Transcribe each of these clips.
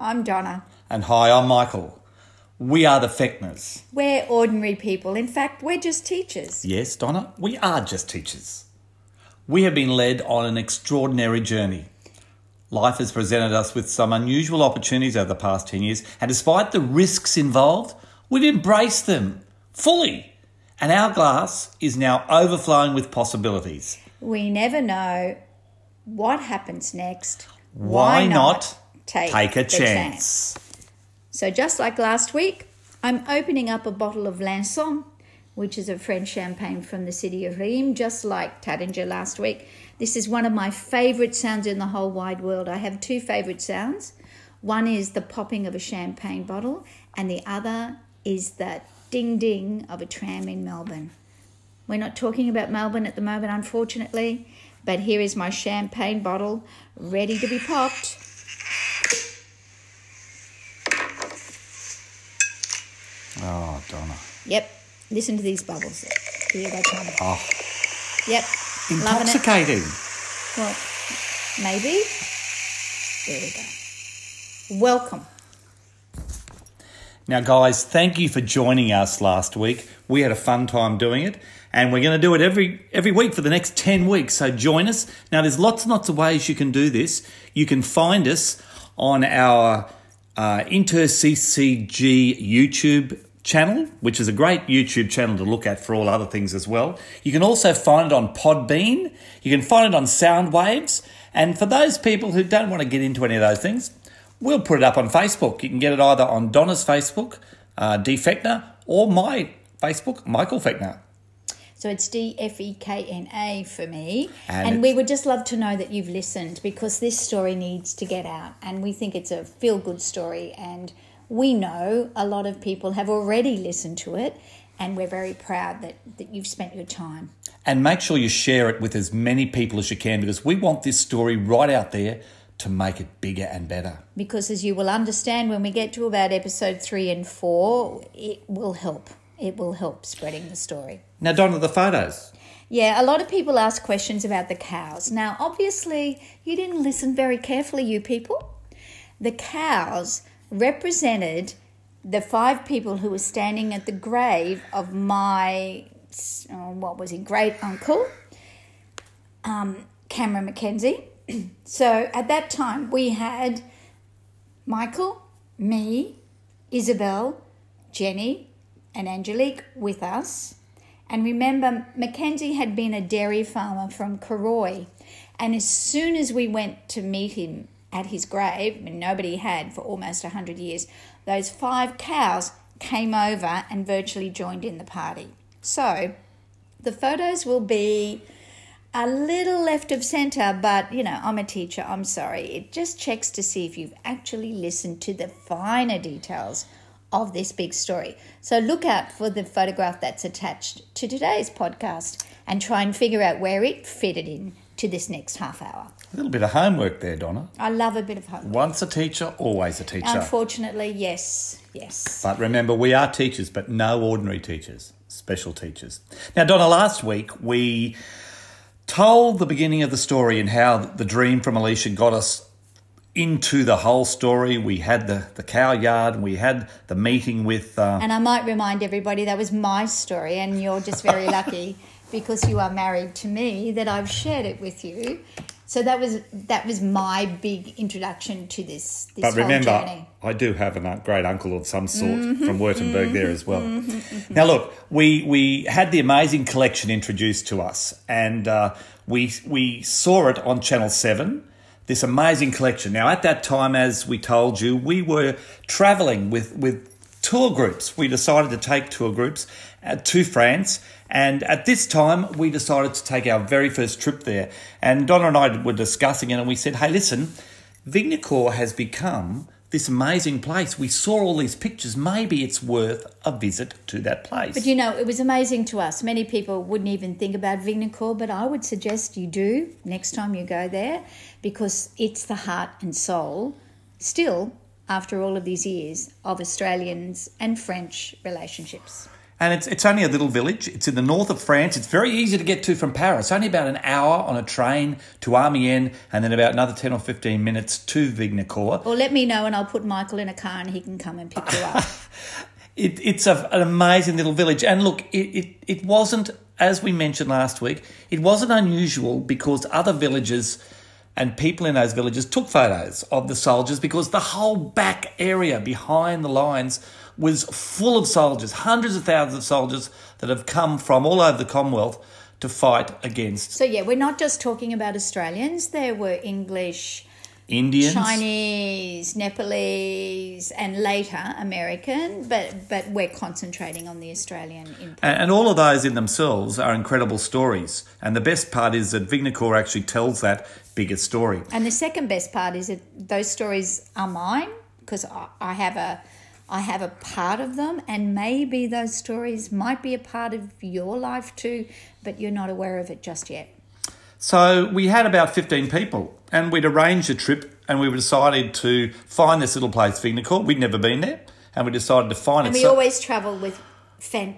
I'm Donna. And hi, I'm Michael. We are the Fechners. We're ordinary people. In fact, we're just teachers. Yes, Donna, we are just teachers. We have been led on an extraordinary journey. Life has presented us with some unusual opportunities over the past 10 years, and despite the risks involved, we've embraced them fully. And our glass is now overflowing with possibilities. We never know what happens next. Why not take a the chance? So just like last week, I'm opening up a bottle of Lanson, which is a French champagne from the city of Reims, just like Taittinger last week. This is one of my favourite sounds in the whole wide world. I have two favourite sounds. One is the popping of a champagne bottle, and the other is the ding-ding of a tram in Melbourne. We're not talking about Melbourne at the moment, unfortunately, but here is my champagne bottle ready to be popped. Oh, Donna. Yep, listen to these bubbles. Here they come. Oh, Yep, loving it. intoxicating. Well, maybe. There we go. Welcome. Now, guys, thank you for joining us last week. We had a fun time doing it, and we're going to do it every week for the next 10 weeks. So join us. Now, there's lots and lots of ways you can do this. You can find us on our InterCCG YouTube channel, which is a great YouTube channel to look at for all other things as well. You can also find it on Podbean. You can find it on Soundwaves. And for those people who don't want to get into any of those things, we'll put it up on Facebook. You can get it either on Donna's Facebook, D. Fechner, or my Facebook, Michael Fechner. So it's DFEKNA for me. And we would just love to know that you've listened, because this story needs to get out. And we think it's a feel-good story. And we know a lot of people have already listened to it. And we're very proud that you've spent your time. And make sure you share it with as many people as you can, because we want this story right out there to make it bigger and better. Because as you will understand, when we get to about episode 3 and 4, it will help. It will help spreading the story. Now, Donna, the photos. Yeah, a lot of people ask questions about the cows. Now, obviously, you didn't listen very carefully, you people. The cows represented the 5 people who were standing at the grave of my, great uncle, Cameron Mackenzie. So at that time, we had Michael, me, Isabel, Jenny, and Angelique with us. And remember, Mackenzie had been a dairy farmer from Karoi. And as soon as we went to meet him at his grave, and nobody had for almost 100 years, those 5 cows came over and virtually joined in the party. So the photos will be a little left of centre, but, I'm a teacher, I'm sorry. It just checks to see if you've actually listened to the finer details of this big story. So look out for the photograph that's attached to today's podcast and try and figure out where it fitted in to this next half hour. A little bit of homework there, Donna. I love a bit of homework. Once a teacher, always a teacher. Unfortunately, yes. But remember, we are teachers, but no ordinary teachers, special teachers. Now, Donna, last week we told the beginning of the story and how the dream from Alicia got us into the whole story. We had the cow yard, and we had the meeting with... And I might remind everybody that was my story, and you're just very lucky because you are married to me that I've shared it with you. So that was my big introduction to this but whole remember, journey. I do have a great uncle of some sort from Württemberg there as well. Now, look, we had the amazing collection introduced to us, and we saw it on Channel 7, this amazing collection. Now, at that time, as we told you, we were travelling with tour groups. We decided to take tour groups to France. And at this time, we decided to take our very first trip there. And Donna and I were discussing it, and we said, hey, listen, Vignacourt has become this amazing place. We saw all these pictures. Maybe it's worth a visit to that place. But, it was amazing to us. Many people wouldn't even think about Vignacourt, but I would suggest you do next time you go there, because it's the heart and soul, still, after all of these years, of Australians and French relationships. And it's only a little village. It's in the north of France. It's very easy to get to from Paris. Only about an hour on a train to Amiens and then about another 10 or 15 minutes to Vignacourt. Or let me know and I'll put Michael in a car and he can come and pick you up. It's an amazing little village. And look, it wasn't, as we mentioned last week, it wasn't unusual because other villages and people in those villages took photos of the soldiers because the whole back area behind the lines was full of soldiers, hundreds of thousands of soldiers that have come from all over the Commonwealth to fight against. So, yeah, we're not just talking about Australians. There were English, Indians, Chinese, Nepalese, and later American, but we're concentrating on the Australian input. And all of those in themselves are incredible stories. And the best part is that Vignacourt actually tells that bigger story. And the second best part is that those stories are mine because I have a part of them, and maybe those stories might be a part of your life too, but you're not aware of it just yet. So we had about 15 people and we'd arranged a trip and we decided to find this little place, Vignacourt. We'd never been there and we decided to find it. And we always travel with,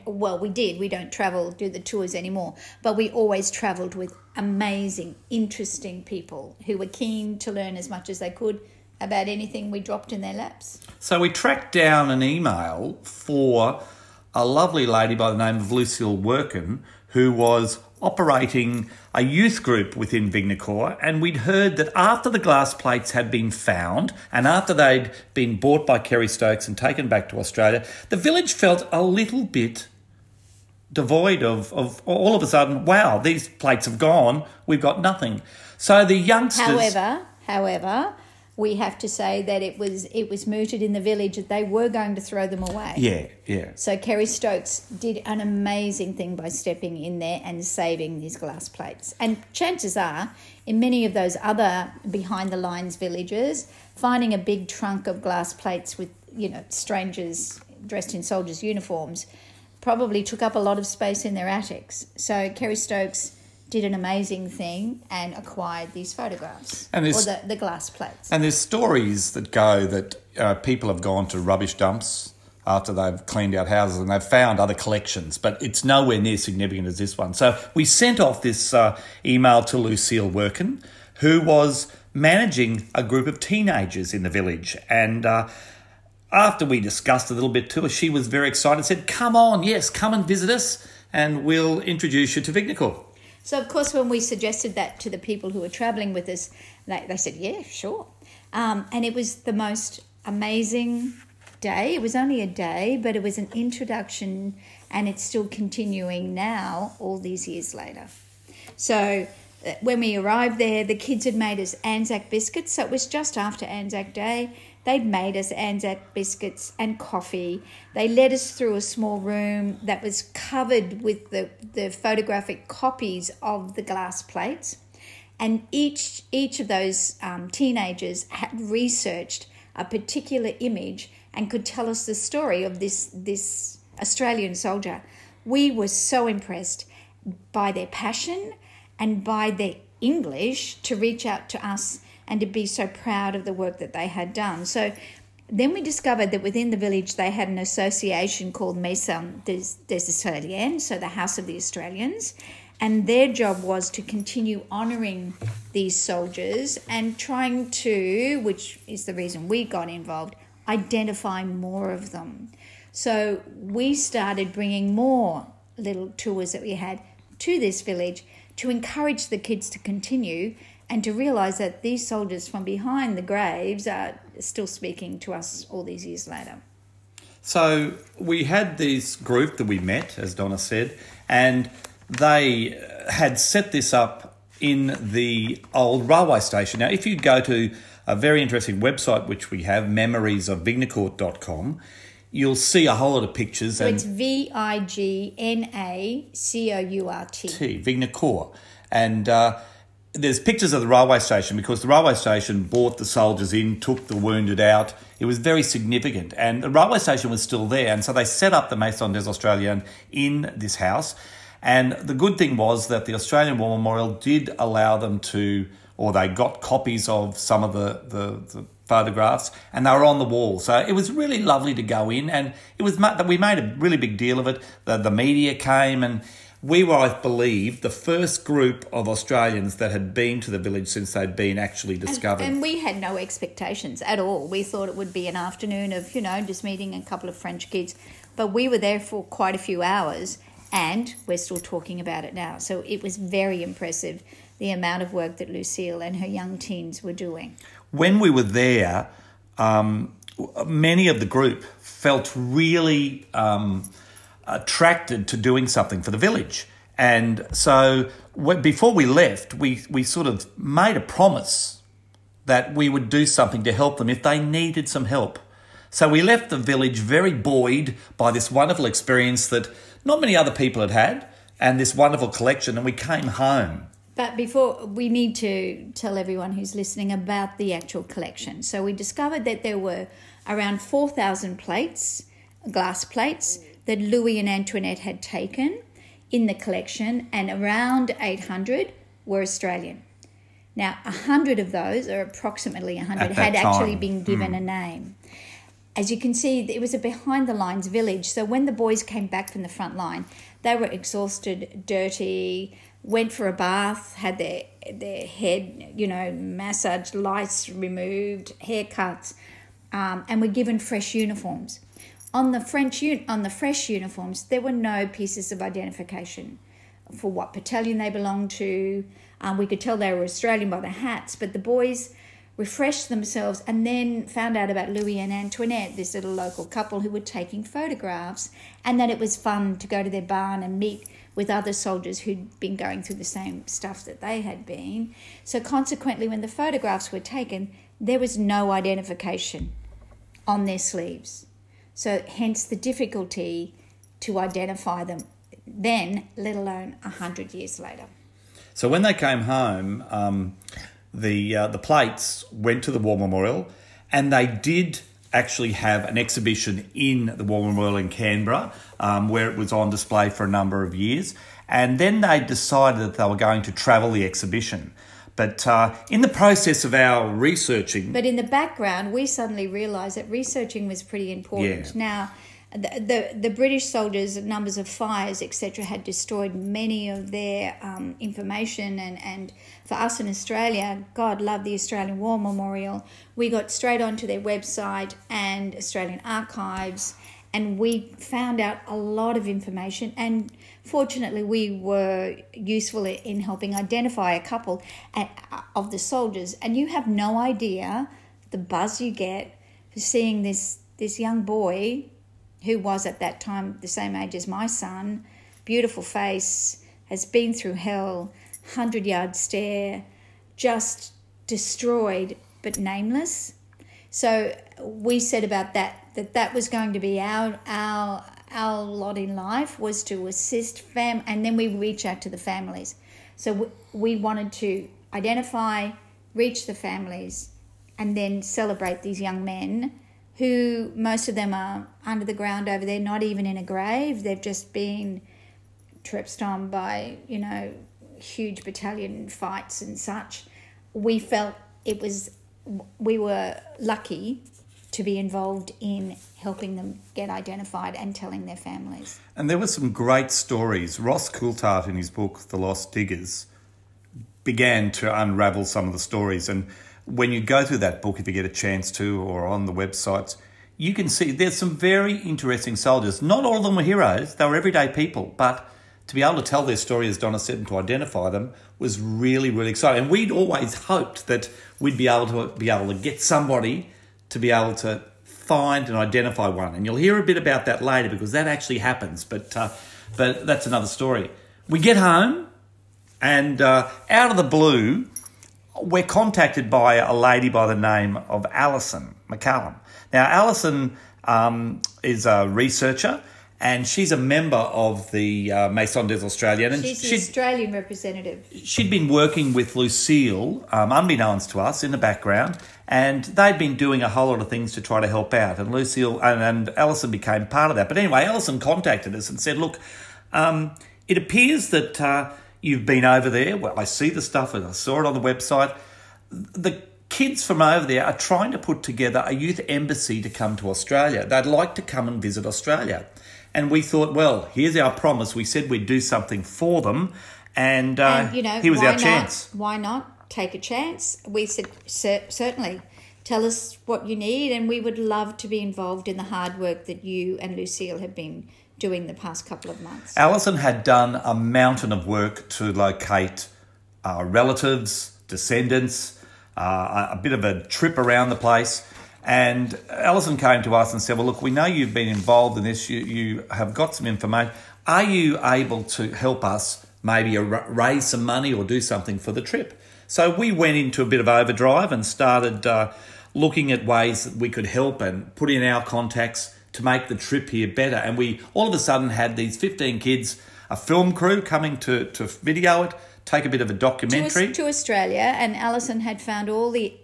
we did. We don't do the tours anymore, but we always travelled with amazing, interesting people who were keen to learn as much as they could about anything we dropped in their laps. So we tracked down an email for a lovely lady by the name of Lucille Workin, who was operating a youth group within Vignacourt, and we'd heard that after the glass plates had been found and after they'd been bought by Kerry Stokes and taken back to Australia, the village felt a little bit devoid of all of a sudden, wow, these plates have gone, we've got nothing. So the youngsters... However, we have to say that it was mooted in the village that they were going to throw them away. Yeah. So Kerry Stokes did an amazing thing by stepping in there and saving these glass plates. And chances are, in many of those other behind-the-lines villages, finding a big trunk of glass plates with, strangers dressed in soldiers' uniforms probably took up a lot of space in their attics. So Kerry Stokes did an amazing thing and acquired these photographs, or the glass plates. And there's stories that go that people have gone to rubbish dumps after they've cleaned out houses and they've found other collections, but it's nowhere near significant as this one. So we sent off this email to Lucille Workin, who was managing a group of teenagers in the village. And after we discussed a little bit to her, she was very excited and said, come and visit us and we'll introduce you to Vignacourt. So, of course, when we suggested that to the people who were travelling with us, they said, yeah, sure. And it was the most amazing day. It was only a day, but it was an introduction, and it's still continuing now all these years later. So when we arrived there, the kids had made us Anzac biscuits. So it was just after Anzac Day. They'd made us Anzac biscuits and coffee. They led us through a small room that was covered with the photographic copies of the glass plates. And each of those teenagers had researched a particular image and could tell us the story of this Australian soldier. We were so impressed by their passion and by their English to reach out to us and to be so proud of the work that they had done. So then we discovered that within the village they had an association called Maison des Australiens, so the House of the Australians, and their job was to continue honouring these soldiers and trying to, which is the reason we got involved, identify more of them. So we started bringing more little tours that we had to this village to encourage the kids to continue and to realise that these soldiers from behind the graves are still speaking to us all these years later. So we had this group that we met, as Donna said, and they had set this up in the old railway station. Now, if you go to a very interesting website which we have, memoriesofvignacourt.com, you'll see a whole lot of pictures. So it's Vignacourt. Vignacourt. And there's pictures of the railway station because the railway station brought the soldiers in, took the wounded out. It was very significant. And the railway station was still there. And so they set up the Maison des Australiens in this house. And the good thing was that the Australian War Memorial did allow them to, or they got copies of some of the photographs, and they were on the wall. So it was really lovely to go in, and it was we made a really big deal of it. The media came, and we were, I believe, the first group of Australians that had been to the village since they'd been actually discovered. And we had no expectations at all. We thought it would be an afternoon of, just meeting a couple of French kids. But we were there for quite a few hours, and we're still talking about it now. So it was very impressive, the amount of work that Lucille and her young teens were doing. When we were there, many of the group felt really attracted to doing something for the village. And so before we left, we sort of made a promise that we would do something to help them if they needed some help. So we left the village very buoyed by this wonderful experience that not many other people had, and this wonderful collection, and we came home. But before, we need to tell everyone who's listening about the actual collection. So we discovered that there were around 4,000 plates, glass plates, that Louis and Antoinette had taken in the collection, and around 800 were Australian. Now, 100 of those, or approximately 100, had actually been given a name. As you can see, it was a behind-the-lines village, so when the boys came back from the front line, they were exhausted, dirty, went for a bath, had their head, massaged, lice removed, haircuts, and were given fresh uniforms. On the fresh uniforms, there were no pieces of identification for what battalion they belonged to. We could tell they were Australian by the hats, but the boys refreshed themselves and then found out about Louis and Antoinette, this little local couple who were taking photographs, and that it was fun to go to their barn and meet with other soldiers who'd been going through the same stuff that they had been. So consequently, when the photographs were taken, there was no identification on their sleeves. So hence the difficulty to identify them then, let alone 100 years later. So when they came home, the plates went to the War Memorial, and they did actually have an exhibition in the War Memorial in Canberra, where it was on display for a number of years. And then they decided that they were going to travel the exhibition. But in the process of our researching... But in the background, we suddenly realised that researching was pretty important. Yeah. Now, the British soldiers, numbers of fires, etc., had destroyed many of their information. And for us in Australia, God love the Australian War Memorial, we got straight onto their website and Australian archives, and we found out a lot of information. And fortunately, we were useful in helping identify a couple of the soldiers. And you have no idea the buzz you get for seeing this young boy, who was at that time the same age as my son, beautiful face, has been through hell, 100-yard stare, just destroyed but nameless. So we said about that was going to be our lot in life, was to assist and then we reach out to the families. So we wanted to identify, reach the families, and then celebrate these young men who most of them are under the ground over there, not even in a grave. They've just been tripped on by, huge battalion fights and such. We felt we were lucky to be involved in helping them get identified and telling their families. And there were some great stories. Ross Coulthart, in his book, The Lost Diggers, began to unravel some of the stories. And when you go through that book, if you get a chance to, or on the websites, you can see there's some very interesting soldiers. Not all of them were heroes. They were everyday people. But to be able to tell their story, as Donna said, and to identify them was really, really exciting. And we'd always hoped that we'd be able to get somebody to be able to find and identify one. And you'll hear a bit about that later, because that actually happens. But that's another story. We get home, and out of the blue, we're contacted by a lady by the name of Alison McCallum. Now, Alison is a researcher, and she's a member of the Maison des Australiens. And she's the Australian representative. She'd been working with Lucille, unbeknownst to us, in the background, and they'd been doing a whole lot of things to try to help out. And Lucille and Alison became part of that. But anyway, Alison contacted us and said, look, it appears that you've been over there. Well, I see the stuff, and I saw it on the website. The kids from over there are trying to put together a youth embassy to come to Australia. They'd like to come and visit Australia. And we thought, well, here's our promise. We said we'd do something for them. And here was our chance. Why not take a chance? We said, certainly, tell us what you need, and we would love to be involved in the hard work that you and Lucille have been doing the past couple of months. Alison had done a mountain of work to locate relatives, descendants, a bit of a trip around the place. And Alison came to us and said, well, look, we know you've been involved in this. You have got some information. Are you able to help us maybe raise some money or do something for the trip? So we went into a bit of overdrive and started looking at ways that we could help and put in our contacts to make the trip here better. And we all of a sudden had these 15 kids, a film crew coming to video it, take a bit of a documentary. To Australia, and Alison had found all the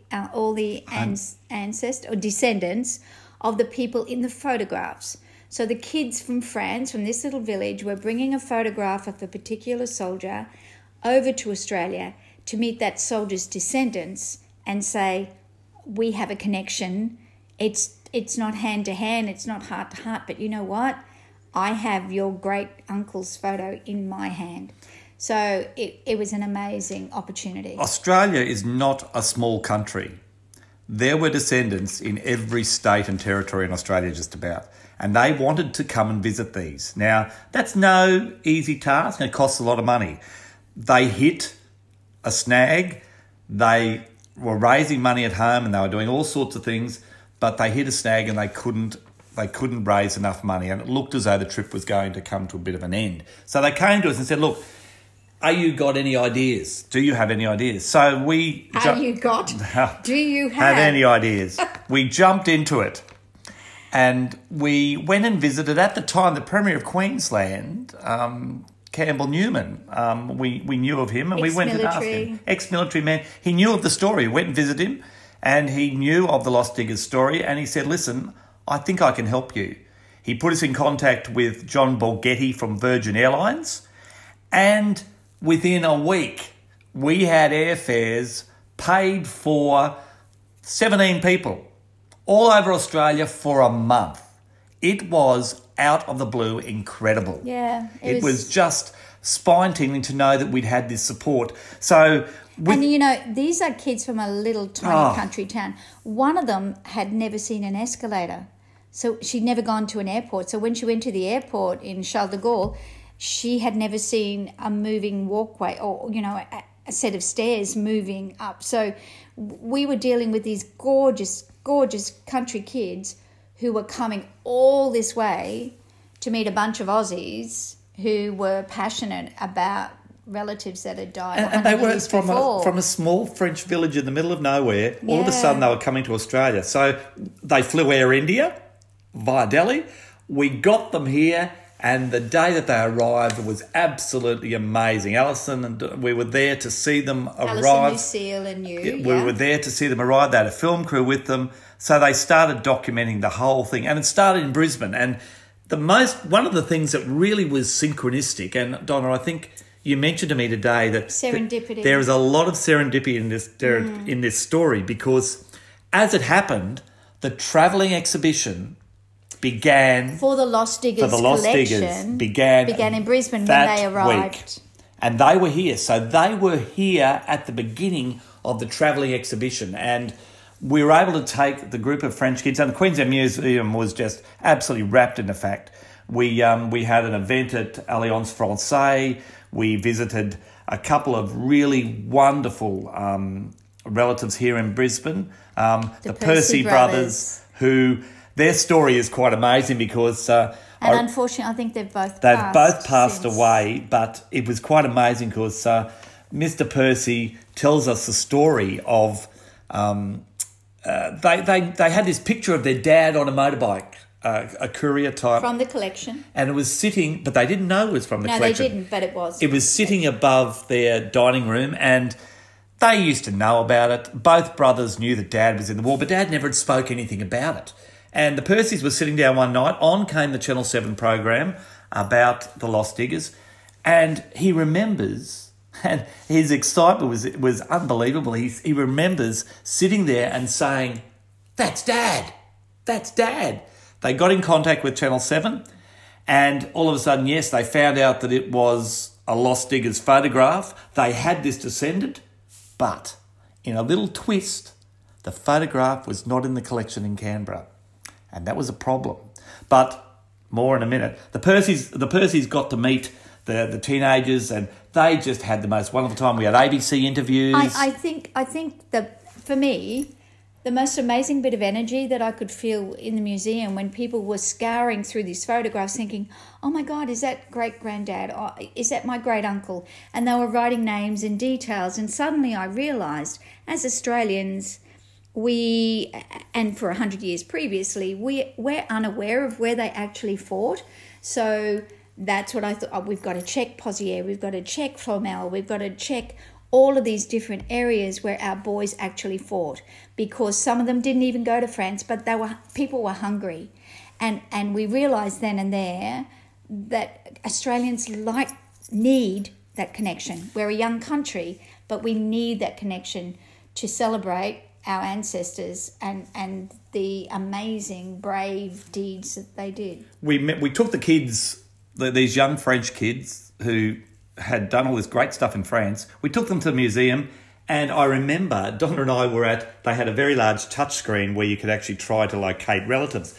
ancestors or descendants of the people in the photographs. So the kids from France, from this little village, were bringing a photograph of a particular soldier over to Australia to meet that soldier's descendants and say, we have a connection. It's not hand to hand, it's not heart to heart, but you know what? I have your great uncle's photo in my hand. So it was an amazing opportunity. Australia is not a small country. There were descendants in every state and territory in Australia just about, and they wanted to come and visit these. Now, that's no easy task, and it costs a lot of money. They hit a snag. They were raising money at home and they were doing all sorts of things, but they hit a snag and they couldn't raise enough money, and it looked as though the trip was going to come to a bit of an end. So they came to us and said, look, are you got any ideas? Do you have any ideas? So we... Do you have any ideas? We jumped into it and we went and visited, at the time, the Premier of Queensland, Campbell Newman. We knew of him and we went and asked him. Ex-military man. He knew of the story. We went and visited him and he knew of the Lost Diggers story, and he said, listen, I think I can help you. He put us in contact with John Borghetti from Virgin Airlines, and within a week we had airfares paid for 17 people all over Australia for a month. It was out of the blue incredible. Yeah. It was just spine-tingling to know that we'd had this support. So... And, you know, these are kids from a little tiny country town. One of them had never seen an escalator. So she'd never gone to an airport. So when she went to the airport in Charles de Gaulle, she had never seen a moving walkway or, you know, a set of stairs moving up. So we were dealing with these gorgeous, gorgeous country kids who were coming all this way to meet a bunch of Aussies who were passionate about relatives that had died. And they were from a small French village in the middle of nowhere. All of a sudden they were coming to Australia. So they flew Air India via Delhi. We got them here, and the day that they arrived was absolutely amazing. Alison and we were there to see them arrive. Alison, Lucille and you. We were there to see them arrive. They had a film crew with them. So they started documenting the whole thing. And it started in Brisbane. And one of the things that really was synchronistic, and Donna, I think you mentioned to me today that serendipity. There is a lot of serendipity in this story, because as it happened, the travelling exhibition began for the Lost Diggers collection began in Brisbane when they arrived. Week. And they were here. So they were here at the beginning of the travelling exhibition, and we were able to take the group of French kids, and the Queensland Museum was just absolutely wrapped in the fact. We had an event at Alliance Francaise. We visited a couple of really wonderful relatives here in Brisbane, the Percy brothers, who their story is quite amazing because... and unfortunately, I think they've both passed away, but it was quite amazing because Mr. Percy tells us the story of... They had this picture of their dad on a motorbike, a courier type. From the collection. And it was sitting, but they didn't know it was from the collection. No, they didn't, but it was. It was sitting above their dining room, and they used to know about it. Both brothers knew that Dad was in the war, but Dad never had spoke anything about it. And the Percys were sitting down one night, on came the Channel 7 program about the Lost Diggers, and he remembers And his excitement was unbelievable. He remembers sitting there and saying, "That's Dad. That's Dad." They got in contact with Channel 7, and all of a sudden, yes, they found out that it was a lost digger's photograph. They had this descendant, but in a little twist, the photograph was not in the collection in Canberra, and that was a problem. But more in a minute. The Percys got to meet the teenagers, and they just had the most wonderful time. We had ABC interviews. I think that for me, the most amazing bit of energy that I could feel in the museum when people were scouring through these photographs thinking, oh my God, is that great-granddad? Oh, is that my great-uncle? And they were writing names and details. And suddenly I realised, as Australians, and for 100 years previously, we're unaware of where they actually fought. So that's what I thought. Oh, we've got to check Pozières, we've got to check Fromelles, we've got to check all of these different areas where our boys actually fought, because some of them didn't even go to France, but people were hungry. And we realised then and there that Australians need that connection. We're a young country, but we need that connection to celebrate our ancestors and the amazing, brave deeds that they did. We took the kids, these young French kids who had done all this great stuff in France. We took them to the museum, and I remember Donna and I they had a very large touchscreen where you could actually try to locate relatives.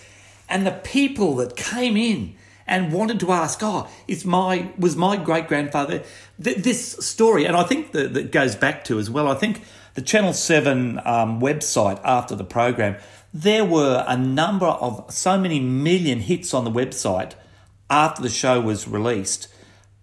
And the people that came in and wanted to ask, was my great-grandfather, this story, and I think that goes back to as well, I think the Channel 7 website after the program, there were a number of so many million hits on the website after the show was released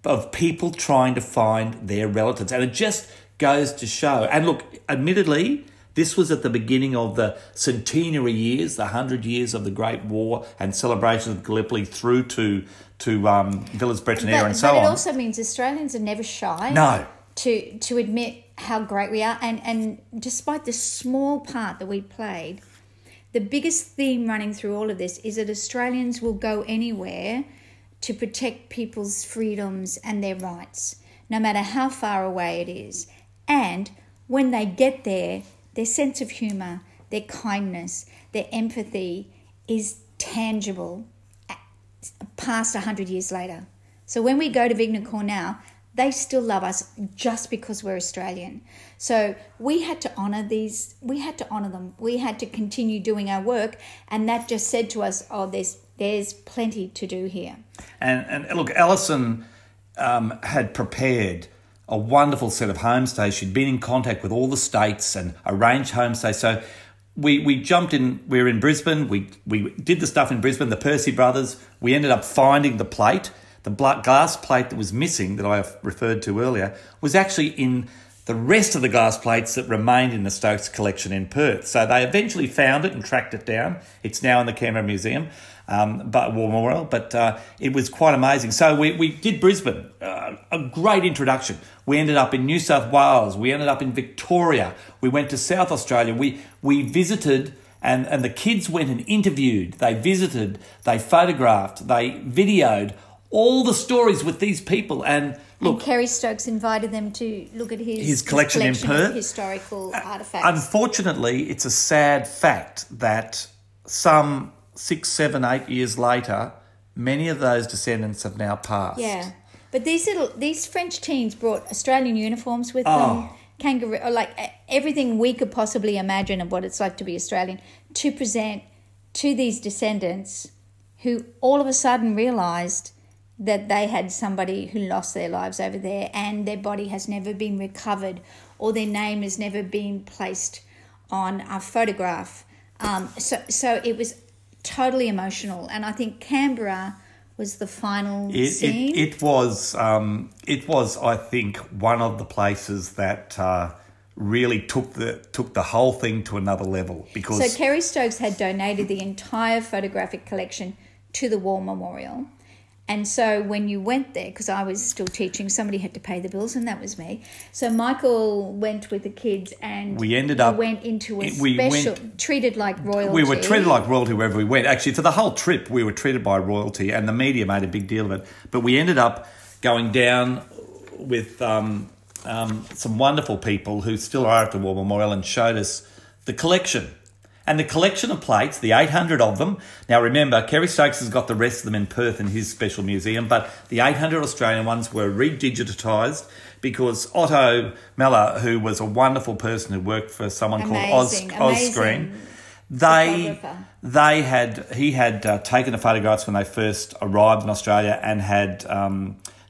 of people trying to find their relatives. And it just goes to show. And look, admittedly, this was at the beginning of the centenary years, the 100 years of the Great War and celebrations of Gallipoli through to Villers-Bretonneux and so on. But it also means Australians are never shy. No. To admit how great we are. And despite the small part that we played, the biggest theme running through all of this is that Australians will go anywhere to protect people's freedoms and their rights, no matter how far away it is. And when they get there, their sense of humour, their kindness, their empathy is tangible past 100 years later. So when we go to Vignacourt now, they still love us just because we're Australian. So we had to honour these. We had to honour them. We had to continue doing our work, and that just said to us, there's plenty to do here. And look, Alison had prepared a wonderful set of homestays. She'd been in contact with all the states and arranged homestays. So we jumped in. We were in Brisbane. We did the stuff in Brisbane. The Percy brothers. We ended up finding the plate. The glass plate that was missing, that I referred to earlier, was actually in the rest of the glass plates that remained in the Stokes collection in Perth. So they eventually found it and tracked it down. It's now in the Canberra Museum, but War Memorial. But it was quite amazing. So we did Brisbane, a great introduction. We ended up in New South Wales. We ended up in Victoria. We went to South Australia. We visited, and the kids went and interviewed. They visited. They photographed. They videoed all the stories with these people. And look, Kerry Stokes invited them to look at his collection in Perth of historical artefacts. Unfortunately, it's a sad fact that some 6, 7, 8 years later, many of those descendants have now passed. Yeah, but these French teens brought Australian uniforms with them, kangaroo, like everything we could possibly imagine of what it's like to be Australian, to present to these descendants who all of a sudden realised that they had somebody who lost their lives over there, and their body has never been recovered, or their name has never been placed on a photograph. So it was totally emotional, and I think Canberra was the final scene. It was, I think, one of the places that really took the whole thing to another level. Because so Kerry Stokes had donated the entire photographic collection to the War Memorial. And so when you went there, because I was still teaching, somebody had to pay the bills, and that was me. So Michael went with the kids, and we went into treated like royalty. We were treated like royalty wherever we went. Actually, for the whole trip, we were treated by royalty, and the media made a big deal of it. But we ended up going down with some wonderful people who still are at the War Memorial and showed us the collection. And the collection of plates, the 800 of them. Now remember, Kerry Stokes has got the rest of them in Perth in his special museum, but the 800 Australian ones were redigitised because Otto Meller, who was a wonderful person who worked for someone called Ozscreen, he had taken the photographs when they first arrived in Australia and had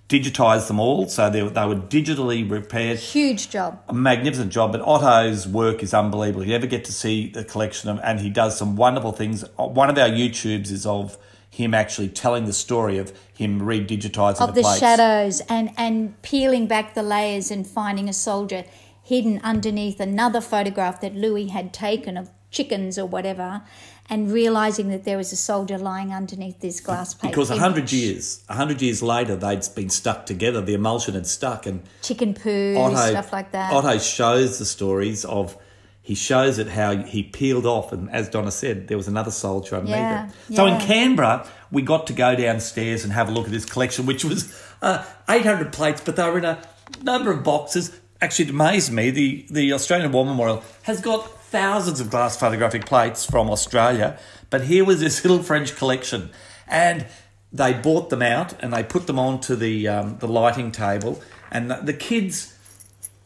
digitised them all, so they were digitally repaired. Huge job. A magnificent job, but Otto's work is unbelievable. You ever get to see the collection of, and he does some wonderful things. One of our YouTubes is of him actually telling the story of him redigitising of the plates. Shadows and peeling back the layers and finding a soldier hidden underneath another photograph that Louis had taken of chickens or whatever, and realising that there was a soldier lying underneath this glass plate. Because 100 years later, they'd been stuck together. The emulsion had stuck, and chicken poo, stuff like that. Otto shows the stories of. He shows it how he peeled off, and as Donna said, there was another soldier underneath it. So in Canberra, we got to go downstairs and have a look at this collection, which was 800 plates, but they were in a number of boxes. Actually, it amazed me. The Australian War Memorial has got thousands of glass photographic plates from Australia, but here was this little French collection, and they bought them out and they put them onto the lighting table, and the kids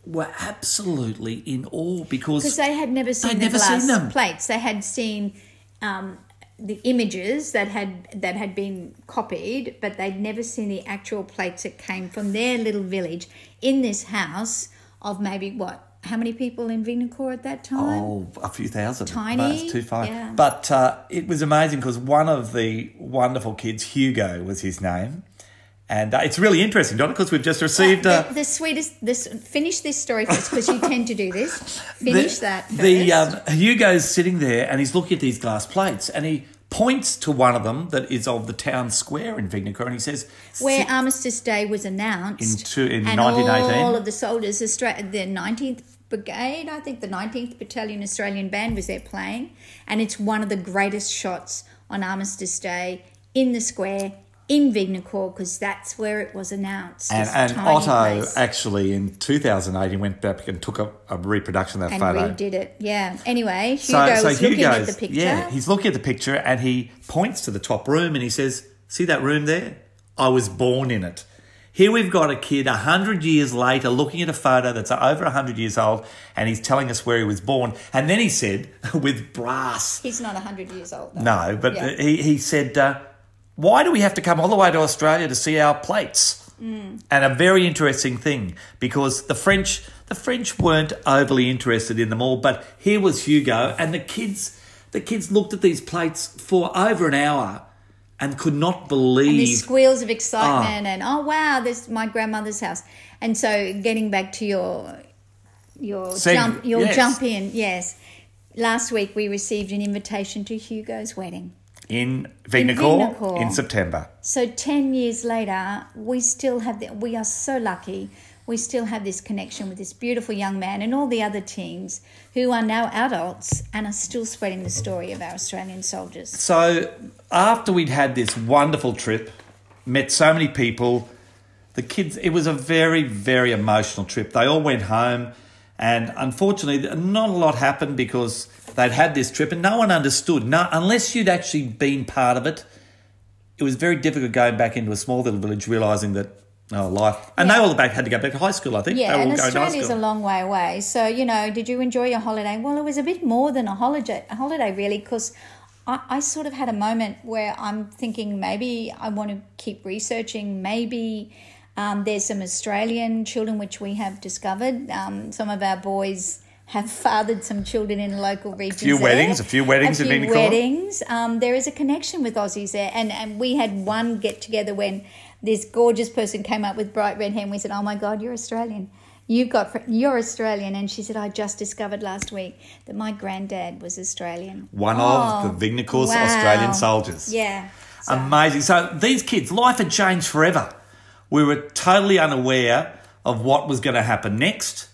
were absolutely in awe because they had never seen the glass plates. They had seen the images that had been copied, but they'd never seen the actual plates that came from their little village in this house of maybe how many people in Vignacourt at that time? Oh, a few thousand. Tiny. It's too far. Yeah. But it was amazing because one of the wonderful kids, Hugo was his name, and it's really interesting, Donna, because we've just received... the sweetest... Finish this story first, because you tend to do this. Finish that first. Hugo's sitting there and he's looking at these glass plates and he points to one of them that is of the town square in Vignacourt, and he says... Where Armistice Day was announced. In and 1918. all of the soldiers, the 19th Brigade, I think the 19th Battalion Australian Band was there playing, and it's one of the greatest shots on Armistice Day in the square in Vignacourt, because that's where it was announced. And Otto actually in 2008 he went back and took a reproduction of that photo. And redid it, yeah. Anyway, Hugo was looking at the picture. Yeah, he's looking at the picture and he points to the top room and he says, "See that room there? I was born in it." Here we've got a kid 100 years later looking at a photo that's over 100 years old, and he's telling us where he was born. And then he said, with brass... He's not 100 years old, though. No, but he said... why do we have to come all the way to Australia to see our plates? And a very interesting thing, because the French weren't overly interested in them all, but here was Hugo, and the kids looked at these plates for over an hour and could not believe... And these squeals of excitement and, oh, wow, this is my grandmother's house. And so getting back to your jump in, yes. Last week we received an invitation to Hugo's wedding. In Vignacourt in September. So 10 years later, we still have we are so lucky. We still have this connection with this beautiful young man and all the other teens who are now adults and are still spreading the story of our Australian soldiers. So after we'd had this wonderful trip, met so many people, the kids, it was a very, very emotional trip. They all went home, and unfortunately not a lot happened because they'd had this trip and no one understood. No, unless you'd actually been part of it, it was very difficult going back into a small little village realising that life... And they all had to go back to high school, I think. Yeah, and Australia's a long way away. So, did you enjoy your holiday? Well, it was a bit more than a holiday really, because I sort of had a moment where I'm thinking maybe I want to keep researching. Maybe there's some Australian children which we have discovered. Some of our boys have fathered some children in local regions. A few weddings in Vignacourt. There is a connection with Aussies there. And we had one get-together when this gorgeous person came up with bright red hair and we said, "Oh, my God, you're Australian. You're Australian." And she said, "I just discovered last week that my granddad was Australian." One of the Vignacourt's Australian soldiers. Yeah. Amazing. So these kids, life had changed forever. We were totally unaware of what was going to happen next.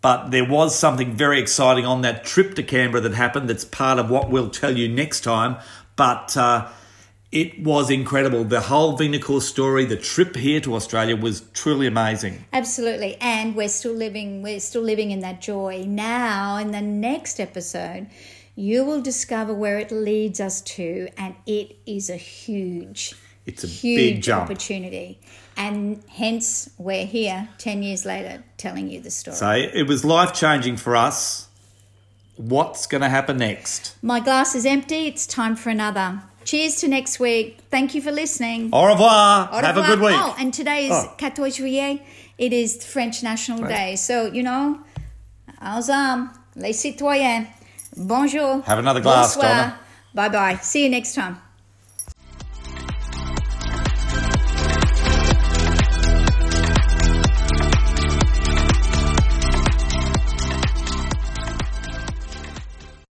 But there was something very exciting on that trip to Canberra that happened that's part of what we'll tell you next time. But It was incredible. The whole Vignacourt story, the trip here to Australia was truly amazing. Absolutely. And we're still living in that joy. Now, in the next episode, you will discover where it leads us to, and it is a huge big jump. Opportunity. And hence we're here 10 years later telling you the story. So it was life-changing for us. What's going to happen next? My glass is empty. It's time for another. Cheers to next week. Thank you for listening. Au revoir. Have a good week. Oh, and today is 14 juillet. It is French National Day. So, aux hommes, les citoyens, bonjour. Have another glass, bonsoir. Donna. Bye-bye. See you next time.